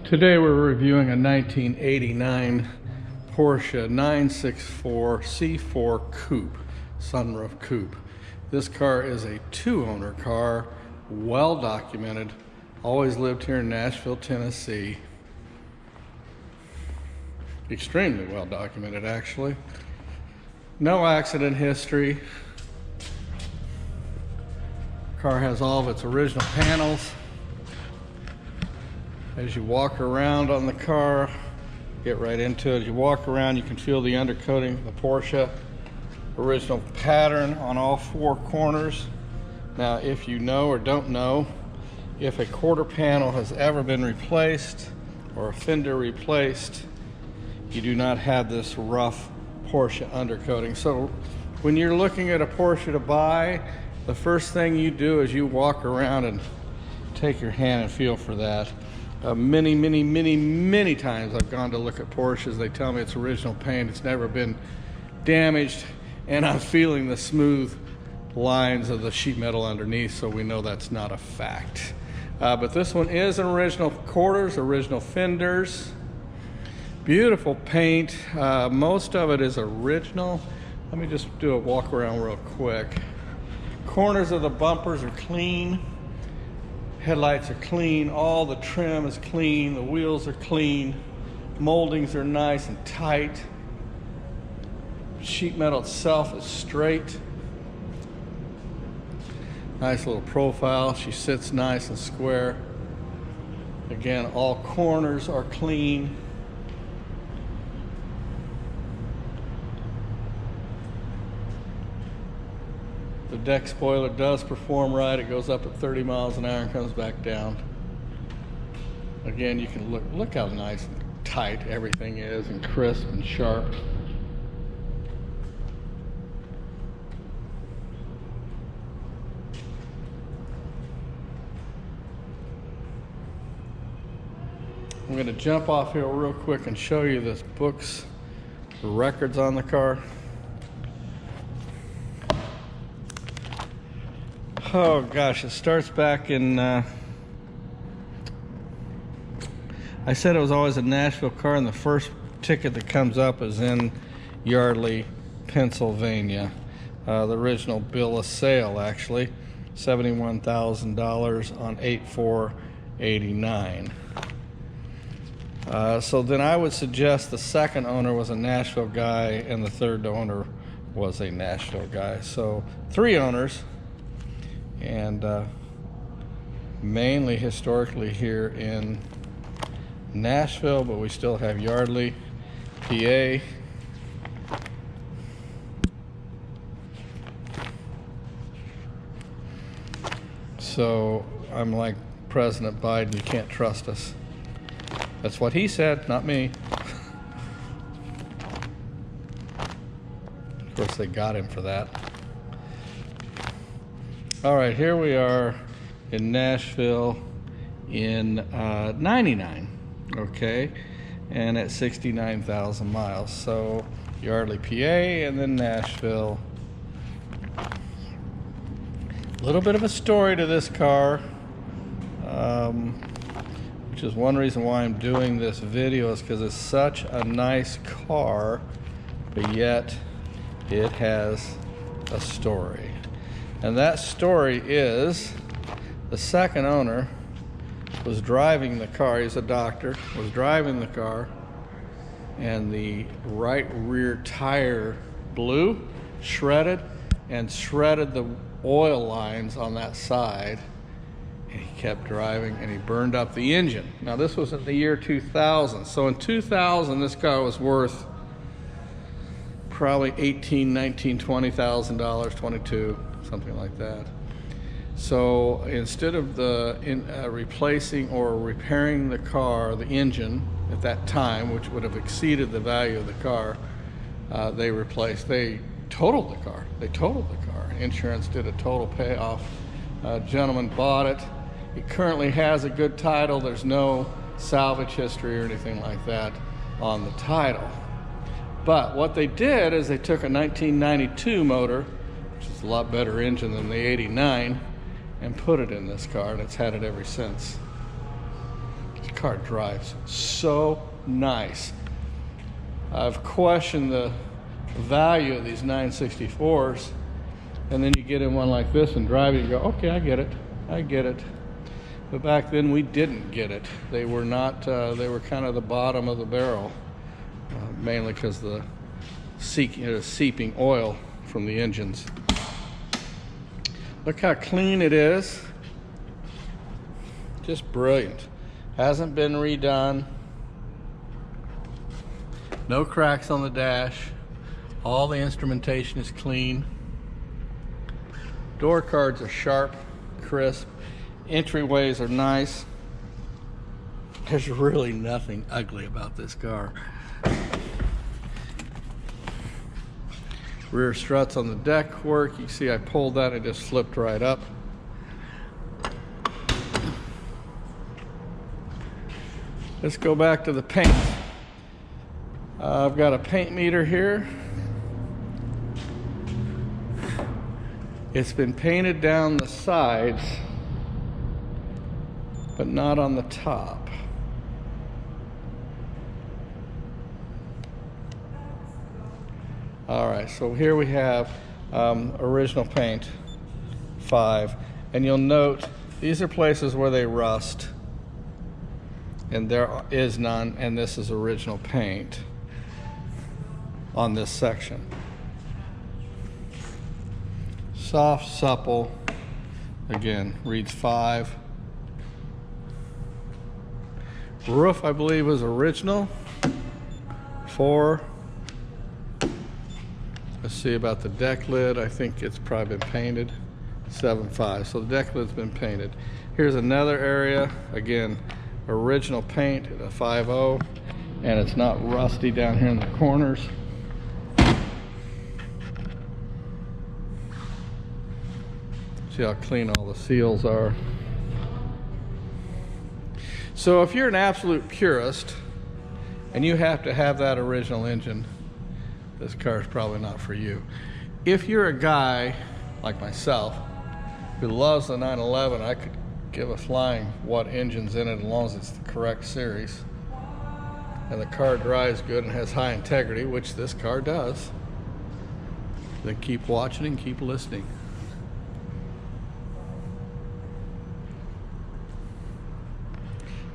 Today we're reviewing a 1989 Porsche 964 C4 Coupe, sunroof coupe. This car is a two-owner car, well documented, always lived here in Nashville, Tennessee. Extremely well documented, actually. No accident history. Car has all of its original panels. As you walk around on the car, get right into it. As you walk around, you can feel the undercoating of the Porsche. Original pattern on all four corners. Now, if you know or don't know, if a quarter panel has ever been replaced or a fender replaced, you do not have this rough Porsche undercoating. So when you're looking at a Porsche to buy, the first thing you do is you walk around and take your hand and feel for that. Many times I've gone to look at Porsches. They tell me it's original paint, it's never been damaged, and I'm feeling the smooth lines of the sheet metal underneath, so we know that's not a fact. But this one is an original quarters, original fenders, beautiful paint. Most of it is original. Let me just do a walk around real quick. Corners of the bumpers are clean. Headlights are clean, all the trim is clean, the wheels are clean, moldings are nice and tight. Sheet metal itself is straight. Nice little profile, she sits nice and square. Again, all corners are clean. The deck spoiler does perform right. It goes up at 30 miles an hour and comes back down. Again, you can look how nice and tight everything is, and crisp and sharp. I'm going to jump off here real quick and show you this books, records on the car. Oh gosh, it starts back in, I said it was always a Nashville car, and the first ticket that comes up is in Yardley, Pennsylvania. The original bill of sale, actually, $71,000 on 8/4/89. So then I would suggest the second owner was a Nashville guy and the third owner was a Nashville guy. So three owners. And mainly historically here in Nashville, but we still have Yardley, PA. So I'm like President Biden, you can't trust us. That's what he said, not me. Of course, they got him for that. All right, here we are in Nashville in 99, okay, and at 69,000 miles. So Yardley, PA, and then Nashville. A little bit of a story to this car, which is one reason why I'm doing this video, is because it's such a nice car, but yet it has a story. And that story is the second owner was driving the car, he's a doctor, was driving the car, and the right rear tire blew, shredded the oil lines on that side, and he kept driving and he burned up the engine. Now this was in the year 2000. So in 2000, this car was worth probably $18,000, $19,000, $20,000, $22,000. Something like that. So instead of replacing or repairing the car, the engine at that time, which would have exceeded the value of the car, they totaled the car. Insurance did a total payoff. Gentleman bought it. It currently has a good title. There's no salvage history or anything like that on the title. But what they did is they took a 1992 motor, which is a lot better engine than the 89, and put it in this car, and it's had it ever since. car drives so nice. I've questioned the value of these 964s, and then you get in one like this and drive it and go, okay, I get it. But back then we didn't get it. They were not, they were kind of the bottom of the barrel, mainly because the seeping oil from the engines. Look how clean it is. Just brilliant. Hasn't been redone. No cracks on the dash. All the instrumentation is clean. Door cards are sharp, crisp. Entryways are nice. There's really nothing ugly about this car. Rear struts on the deck work. You see I pulled that, it just flipped right up. Let's go back to the paint. I've got a paint meter here. It's been painted down the sides, but not on the top. All right, so here we have original paint, 5. And you'll note these are places where they rust, and there is none, and this is original paint on this section. Soft, supple, again, reads 5. Roof, I believe, was original, 4. Let's see about the deck lid. I think it's probably been painted, 7.5. So the deck lid's been painted. Here's another area, again, original paint at a 5.0, and it's not rusty down here in the corners. See how clean all the seals are. So if you're an absolute purist and you have to have that original engine, this car is probably not for you. If you're a guy like myself who loves the 911, I could give a flying what engine's in it as long as it's the correct series, and the car drives good and has high integrity, which this car does, then keep watching and keep listening.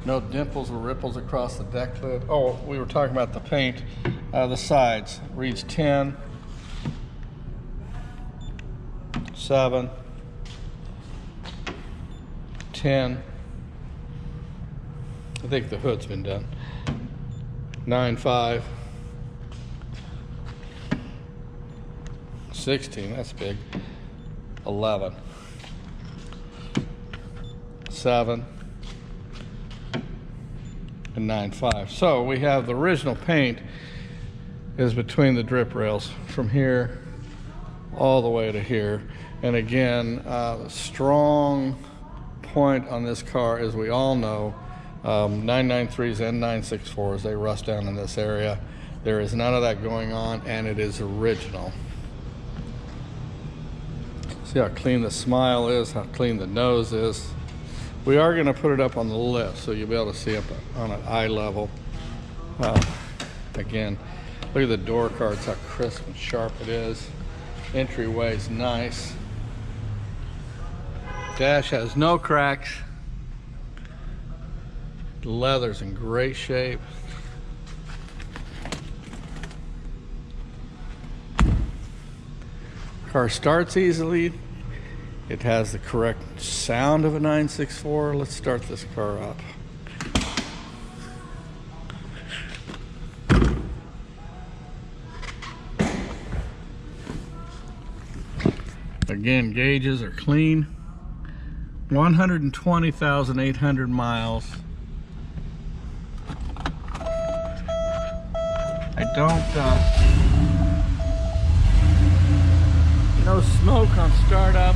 No dimples or ripples across the deck lid. Oh, we were talking about the paint. The sides reads 10, 7, 10. I think the hood's been done. 9.5, 16. That's big. 11, 7. And 9.5. So we have the original paint is between the drip rails from here all the way to here. And again, strong point on this car, as we all know, 993s and 964s, they rust down in this area. There is none of that going on, and it is original. See how clean the smile is, how clean the nose is. We are going to put it up on the lift, so you'll be able to see up on an eye level. Again, look at the door cards, how crisp and sharp it is. Entryway is nice. Dash has no cracks. The leather's in great shape. Car starts easily. It has the correct sound of a 964. Let's start this car up. Again, gauges are clean. 120,800 miles. I don't, no smoke on startup.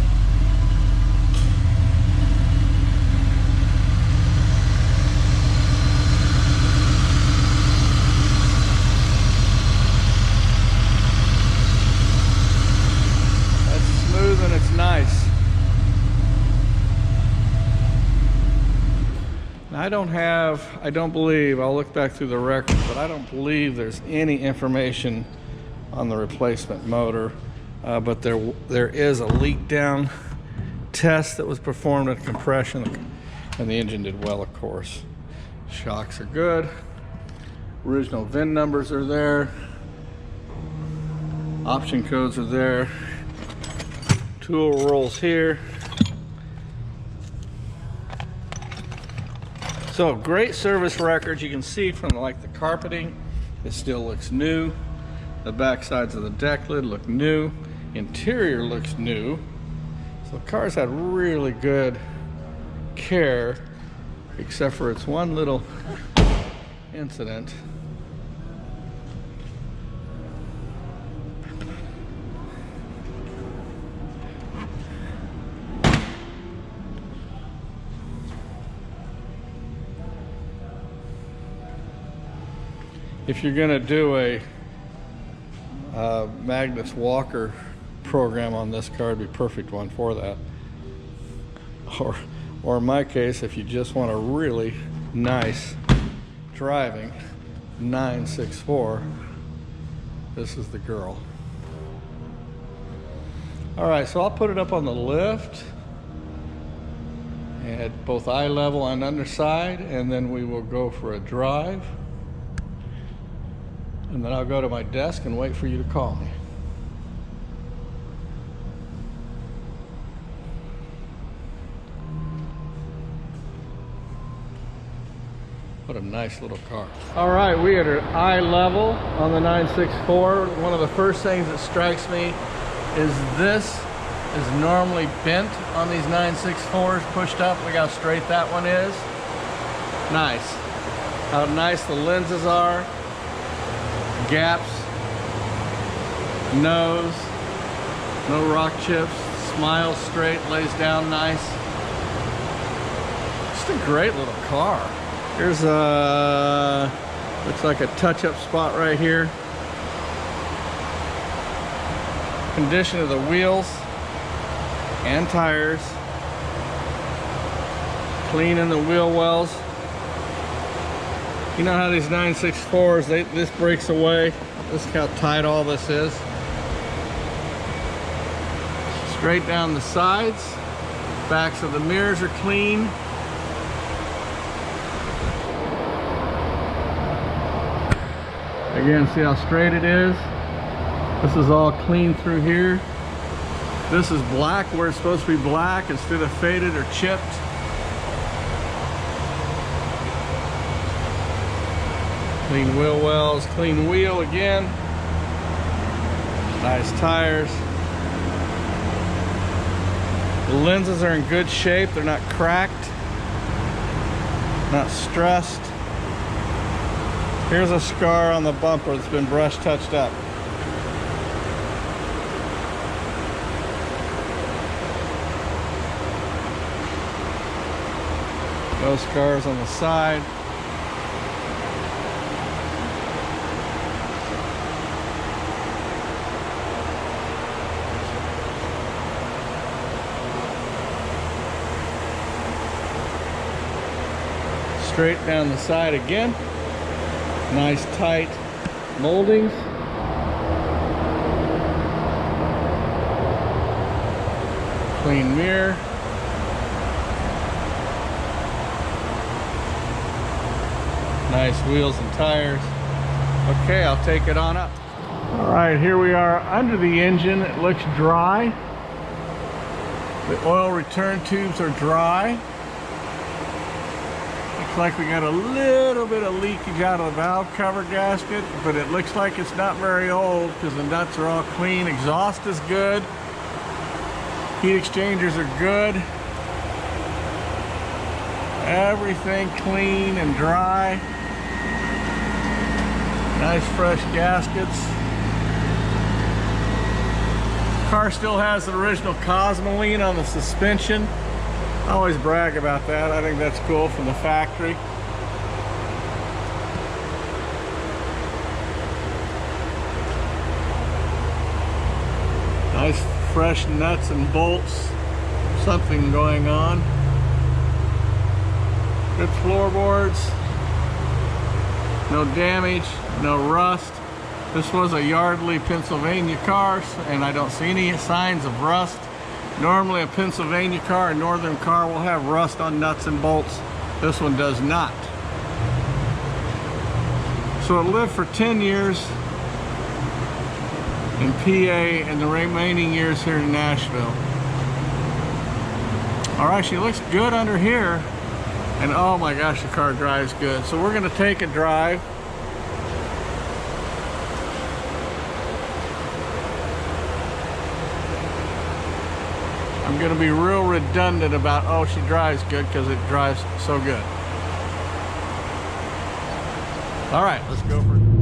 And it's nice. Now, I don't believe, I'll look back through the records, but I don't believe there's any information on the replacement motor. But there is a leak down test that was performed at compression, and the engine did well, of course. Shocks are good. Original VIN numbers are there. Option codes are there. Tool rolls here. So great service records. You can see from like the carpeting, it still looks new. The back sides of the deck lid look new. Interior looks new. So the car's had really good care, except for its one little incident. If you're going to do a Magnus Walker program on this car, it'd be a perfect one for that. Or in my case, if you just want a really nice driving 964, this is the girl. All right, so I'll put it up on the lift at both eye level and underside, and then we will go for a drive. And then I'll go to my desk and wait for you to call me. What a nice little car. All right, we are at eye level on the 964. One of the first things that strikes me is this is normally bent on these 964s, pushed up. Look how straight that one is. Nice. How nice the lenses are. Gaps, nose, no rock chips, smiles straight, lays down nice. Just a great little car. Here's a, looks like a touch-up spot right here. Condition of the wheels and tires. Clean in the wheel wells. You know how these 964s, this breaks away. This is how tight all this is. Straight down the sides. Backs of the mirrors are clean. Again, see how straight it is? This is all clean through here. This is black where it's supposed to be black instead of faded or chipped. Clean wheel wells, clean wheel again. Nice tires. The lenses are in good shape. They're not cracked, not stressed. Here's a scar on the bumper that's been brush touched up. No scars on the side. Straight down the side again. Nice tight moldings. Clean mirror. Nice wheels and tires. Okay, I'll take it on up. All right, here we are under the engine. It looks dry. The oil return tubes are dry. Like we got a little bit of leakage out of the valve cover gasket, but it looks like it's not very old because the nuts are all clean. Exhaust is good. Heat exchangers are good. Everything clean and dry. Nice fresh gaskets. Car still has the original Cosmoline on the suspension. I always brag about that. I think that's cool from the factory. Nice fresh nuts and bolts. Something going on. Good floorboards. No damage, no rust. This was a Yardley, Pennsylvania car, and I don't see any signs of rust. Normally a Pennsylvania car, a northern car, will have rust on nuts and bolts. This one does not. So it lived for 10 years in PA and the remaining years here in Nashville. All right, she looks good under here. And oh my gosh, the car drives good. So we're gonna take a drive. I'm gonna be real redundant about, oh, she drives good, because it drives so good. All right, let's go for it.